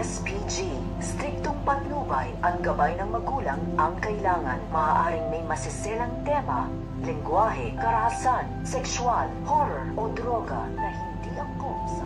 SPG, striktong patnubay at gabay ng magulang ang kailangan. Maaaring may masiselang tema, lengguwahe, karahasan, sexual, horror o droga na hindi angkop sa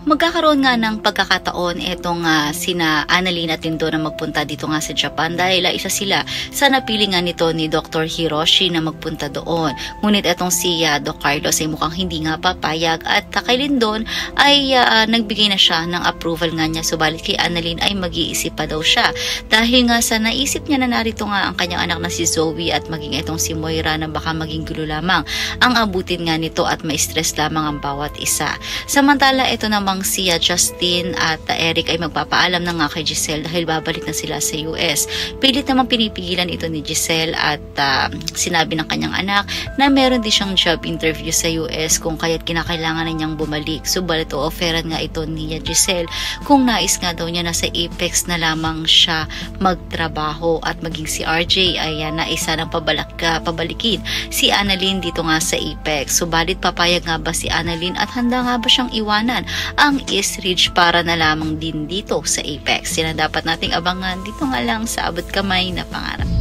Magkakaroon nga ng pagkakataon itong sina Annalyn at Lindo na magpunta dito nga sa Japan dahil isa sila sa napili nga nito ni Dr. Hiroshi na magpunta doon. Ngunit itong si Doc Carlos ay mukhang hindi nga papayag at kay Lindon ay nagbigay na siya ng approval nga niya, subalit kay Annalyn ay mag-iisip pa daw siya dahil nga sa naisip niya na narito nga ang kanyang anak na si Zoe at maging itong si Moira na baka maging gulo lamang ang abutin nga nito at ma-stress lamang ang bawat isa. Samantala ito namang si Justin at Eric ay magpapaalam na nga kay Giselle dahil babalik na sila sa US. Pilit namang pinipigilan ito ni Giselle at sinabi ng kanyang anak na meron din siyang job interview sa US kung kaya't kinakailangan na niyang bumalik. Subalit o-offeran nga ito ni Giselle kung nais nga daw niya na sa Apex na lamang siya magtrabaho at maging si RJ ay naisa ng pabalikin si Annalyn dito nga sa Apex. Subalit papayag nga ba si Annalyn at handa nga ba siyang iwanan ang East Ridge para na lamang din dito sa Apex? Yan ang dapat nating abangan dito nga lang sa Abot Kamay na Pangarap.